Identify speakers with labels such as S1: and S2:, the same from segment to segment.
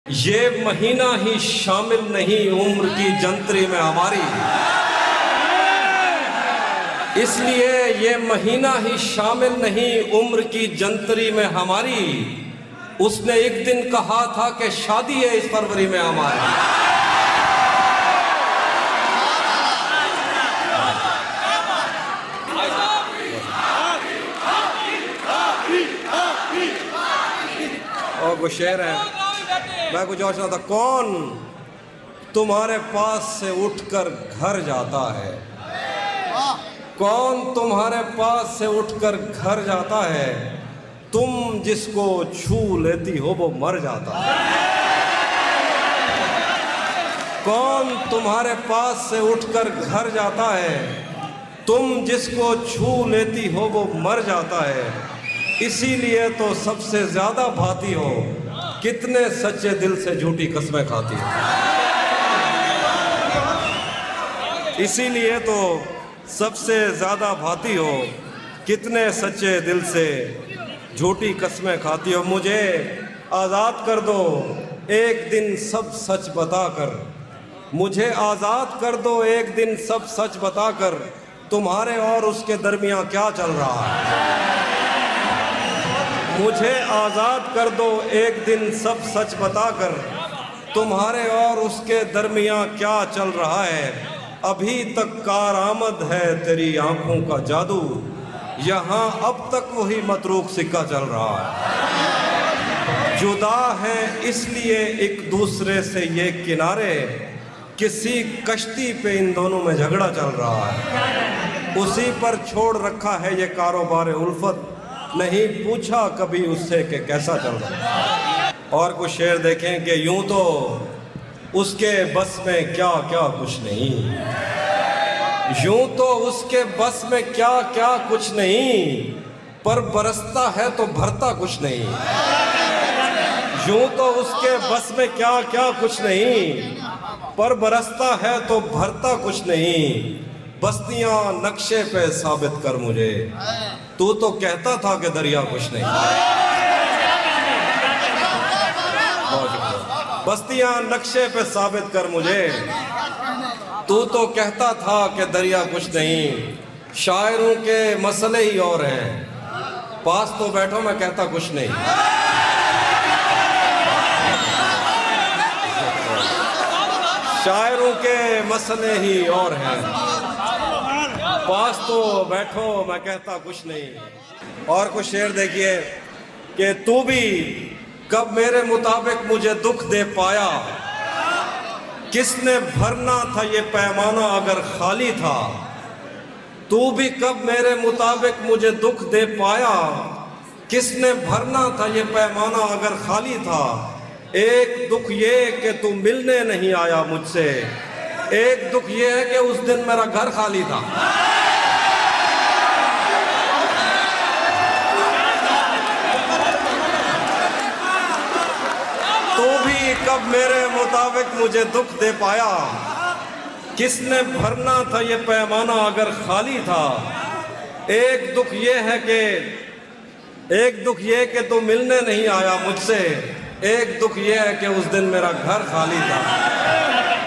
S1: ये महीना ही शामिल नहीं उम्र की जंतरी में हमारी, इसलिए ये महीना ही शामिल नहीं उम्र की जंतरी में हमारी। उसने एक दिन कहा था कि शादी है इस फरवरी में हमारी। और वो शेर है, मैं कुछ और सुना था। कौन तुम्हारे पास से उठकर घर जाता है, कौन तुम्हारे पास से उठकर घर जाता है, तुम जिसको छू लेती हो वो मर जाता है। कौन तुम्हारे पास से उठकर घर जाता है, तुम जिसको छू लेती हो वो मर जाता है। इसीलिए तो सबसे ज्यादा भाती हो, कितने सच्चे दिल से झूठी कस्में खाती हो। इसीलिए तो सबसे ज्यादा भाती हो, कितने सच्चे दिल से झूठी कस्में खाती हो। मुझे आज़ाद कर दो एक दिन सब सच बताकर, मुझे आज़ाद कर दो एक दिन सब सच बताकर, तुम्हारे और उसके दरमियां क्या चल रहा है। मुझे आज़ाद कर दो एक दिन सब सच बताकर, तुम्हारे और उसके दरमियां क्या चल रहा है। अभी तक कारआमद है तेरी आंखों का जादू, यहाँ अब तक वही मतरूक सिक्का चल रहा है। जुदा है इसलिए एक दूसरे से ये किनारे, किसी कश्ती पे इन दोनों में झगड़ा चल रहा है। उसी पर छोड़ रखा है ये कारोबार उल्फत, नहीं पूछा कभी उससे कि कैसा चल रहा है। और कुछ शेर देखें कि यूं तो उसके बस में क्या क्या कुछ नहीं, यूं तो उसके बस में क्या क्या कुछ नहीं, पर बरसता है तो भरता कुछ नहीं। यूं तो उसके बस में क्या क्या कुछ नहीं, पर बरसता है तो भरता कुछ नहीं। बस्तियां नक्शे पे साबित कर मुझे, तू तो कहता था कि दरिया कुछ नहीं। बस्तियां नक्शे पे साबित कर मुझे, तू तो कहता था कि दरिया कुछ नहीं। शायरों के मसले ही और हैं, पास तो बैठो मैं कहता कुछ नहीं। शायरों के मसले ही और हैं, पास तो बैठो मैं कहता कुछ नहीं। और कुछ शेर देखिए कि तू भी कब मेरे मुताबिक मुझे दुख दे पाया, किसने भरना था ये पैमाना अगर खाली था। तू भी कब मेरे मुताबिक मुझे दुख दे पाया, किसने भरना था ये पैमाना अगर खाली था। एक दुख ये कि तू मिलने नहीं आया मुझसे, एक दुख ये है कि उस दिन मेरा घर खाली था। तू भी कब मेरे मुताबिक मुझे दुख दे पाया, किसने भरना था ये पैमाना अगर खाली था। एक दुख ये है कि एक दुख ये कि तू मिलने नहीं आया मुझसे, एक दुख ये है कि उस दिन मेरा घर खाली था।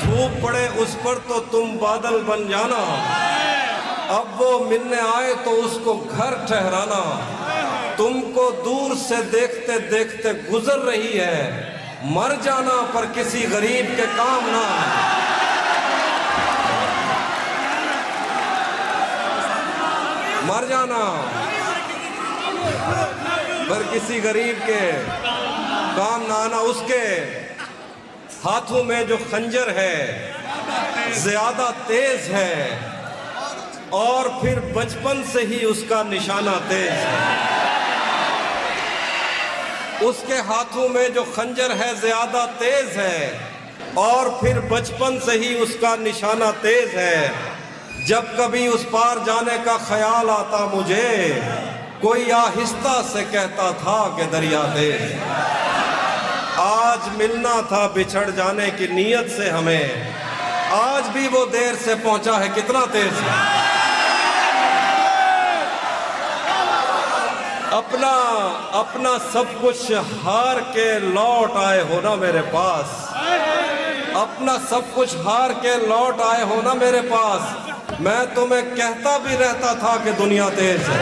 S1: धूप पड़े उस पर तो तुम बादल बन जाना, अब वो मिलने आए तो उसको घर ठहराना। तुमको दूर से देखते देखते गुजर रही है, मर जाना पर किसी गरीब के काम ना। मर जाना पर किसी गरीब के काम ना आना। उसके हाथों में जो खंजर है ज्यादा तेज है, और फिर बचपन से ही उसका निशाना तेज है। उसके हाथों में जो खंजर है ज्यादा तेज है, और फिर बचपन से ही उसका निशाना तेज है। जब कभी उस पार जाने का ख्याल आता मुझे, कोई आहिस्ता से कहता था कि दरिया तेज। आज मिलना था बिछड़ जाने की नीयत से हमें, आज भी वो देर से पहुंचा है कितना तेज है। अपना अपना सब कुछ हार के लौट आए हो ना मेरे पास, अपना सब कुछ हार के लौट आए हो ना मेरे पास। मैं तुम्हें कहता भी रहता था कि दुनिया तेज है,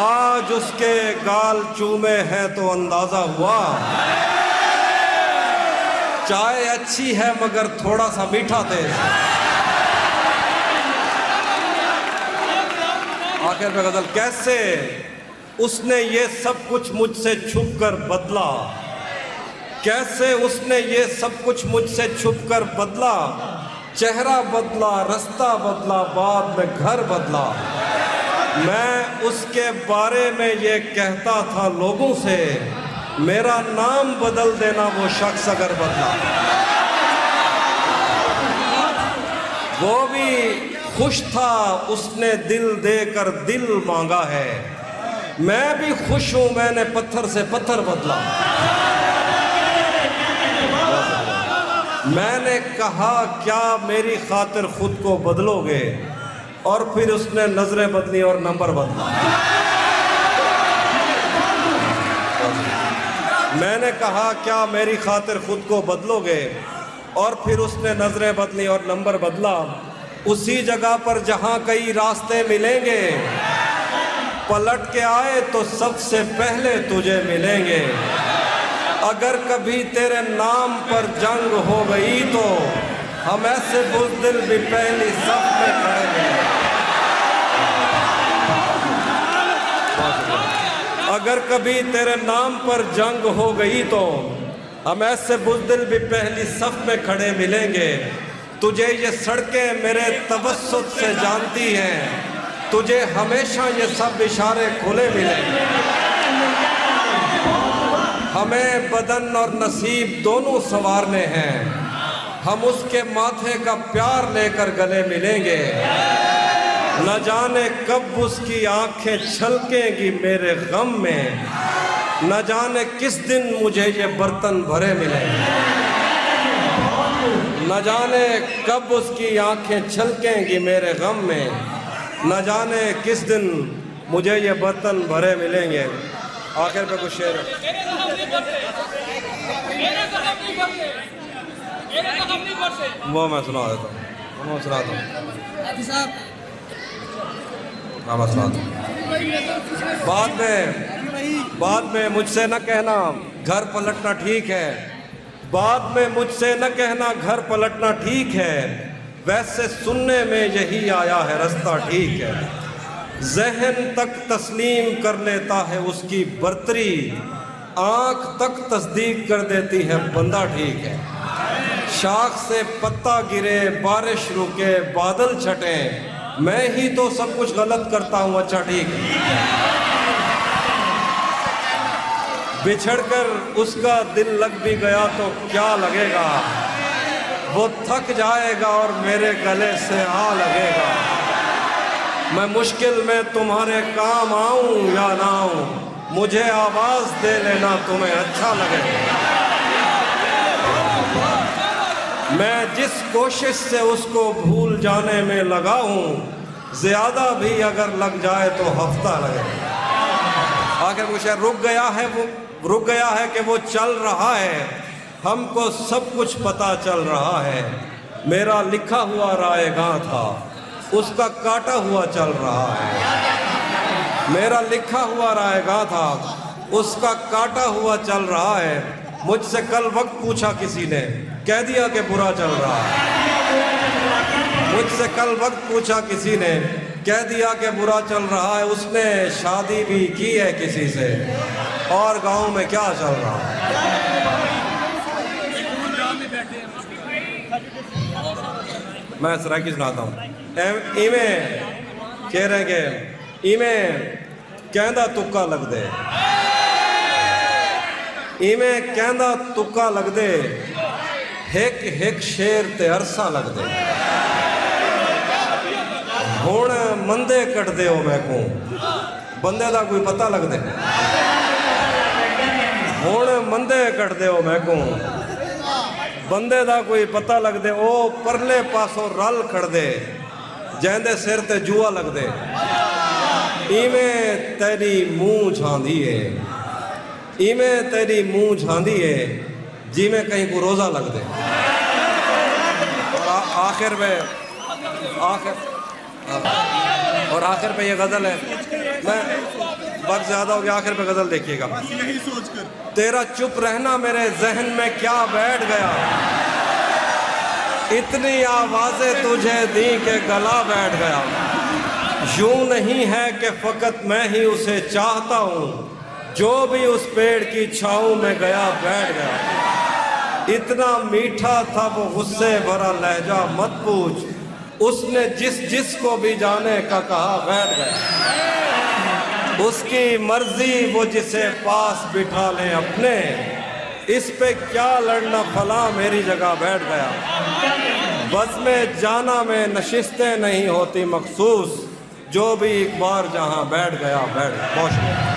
S1: आज उसके गाल चूमे हैं तो अंदाजा हुआ। चाय अच्छी है मगर थोड़ा सा मीठा तेज है। आखिर में गजल, कैसे उसने ये सब कुछ मुझसे छुप कर बदला, कैसे उसने ये सब कुछ मुझसे छुप कर बदला। चेहरा बदला, रास्ता बदला, बाद में घर बदला। मैं उसके बारे में ये कहता था लोगों से, मेरा नाम बदल देना वो शख्स अगर बदला। वो भी खुश था, उसने दिल देकर दिल मांगा है। मैं भी खुश हूं, मैंने पत्थर से पत्थर बदला। मैंने कहा क्या मेरी खातिर खुद को बदलोगे, और फिर उसने नजरें बदली और नंबर बदला। मैंने कहा क्या मेरी खातिर खुद को बदलोगे, और फिर उसने नजरें बदली और नंबर बदला। उसी जगह पर जहां कई रास्ते मिलेंगे, पलट के आए तो सबसे पहले तुझे मिलेंगे। अगर कभी तेरे नाम पर जंग हो गई तो हम ऐसे बुज़दिल भी पहली सफ में खड़े हैं। अगर कभी तेरे नाम पर जंग हो गई तो हम ऐसे बुज़दिल भी पहली सफ में खड़े मिलेंगे। तुझे ये सड़कें मेरे तवस्सुत से जानती हैं, तुझे हमेशा ये सब इशारे खुले मिलेंगे। हमें बदन और नसीब दोनों संवारने हैं, हम उसके माथे का प्यार लेकर गले मिलेंगे। न जाने कब उसकी आंखें छलकेंगी मेरे गम में, न जाने किस दिन मुझे ये बर्तन भरे मिलेंगे। न जाने कब उसकी आंखें छलकेंगी मेरे गम में, न जाने किस दिन मुझे ये बर्तन भरे मिलेंगे। आखिर पे कुछ शेर वो मैं सुना देता हूँ, वो सुना दूँ, हाँ मैं सुना दूँ। बाद में मुझसे न कहना घर पलटना ठीक है, बाद में मुझसे न कहना घर पलटना ठीक है। वैसे सुनने में यही आया है रास्ता ठीक है। ज़हन तक तस्लीम कर लेता है उसकी बर्तरी, आँख तक तस्दीक कर देती है बंदा ठीक है। शाख से पत्ता गिरे, बारिश रुके, बादल छटे, मैं ही तो सब कुछ गलत करता हूँ अच्छा ठीक है। बिछड़कर उसका दिल लग भी गया तो क्या लगेगा, वो थक जाएगा और मेरे गले से आ लगेगा। मैं मुश्किल में तुम्हारे काम आऊं या ना आऊं, मुझे आवाज दे लेना तुम्हें अच्छा लगेगा। मैं जिस कोशिश से उसको भूल जाने में लगा हूं, ज्यादा भी अगर लग जाए तो हफ्ता लगेगा। आखिर मुझे रुक गया है कि वो चल रहा है, हमको सब कुछ पता चल रहा है। मेरा लिखा हुआ रायगां था, उसका काटा हुआ चल रहा है। मेरा लिखा हुआ रायगां था, उसका काटा हुआ चल रहा है। मुझसे कल वक्त पूछा किसी ने, कह दिया कि बुरा चल रहा है। मुझसे कल वक्त पूछा किसी ने, कह दिया कि बुरा चल रहा है। उसने शादी भी की है किसी से, और गांव में क्या चल रहा है। मैं सराकी सुनाता हूँ। इवें कह रहे कि इवें कहंदा तुक्का लग दे, इवें कहंदा तुक्का लग दे, हिक हिक शेर ते अरसा लग दे। हुण मंदे कट दे हो मैं को, बंदे दा कोई पता लग दे। हुण मंदे कट दे हो मैं को, बंदे दा कोई पता लग दे। ओ परले पासों रल खड़ दे, जैंदे सिर ते जुआ लग दे। इमें तेरी मुँह झांदी है, इमें तेरी मुँह झांदी है, जी में कहीं को रोज़ा लग दे। और आखिर में आखिर पे ये गज़ल है, मैं वक्त ज़्यादा हो गया, आखिर पे गज़ल देखिएगा। तेरा चुप रहना मेरे जहन में क्या बैठ गया, इतनी आवाज़ें तुझे दी के गला बैठ गया। यूं नहीं है कि फ़कत मैं ही उसे चाहता हूँ, जो भी उस पेड़ की छाँव में गया बैठ गया। इतना मीठा था वो गुस्से भरा लहजा मत पूछ, उसने जिस को भी जाने का कहा बैठ गया। उसकी मर्जी वो जिसे पास बिठा ले अपने, इस पे क्या लड़ना फला मेरी जगह बैठ गया। बस में जाना में नशिस्तें नहीं होती मखसूस, जो भी एक बार जहाँ बैठ गया बैठ गया। बहुत शुक्रिया।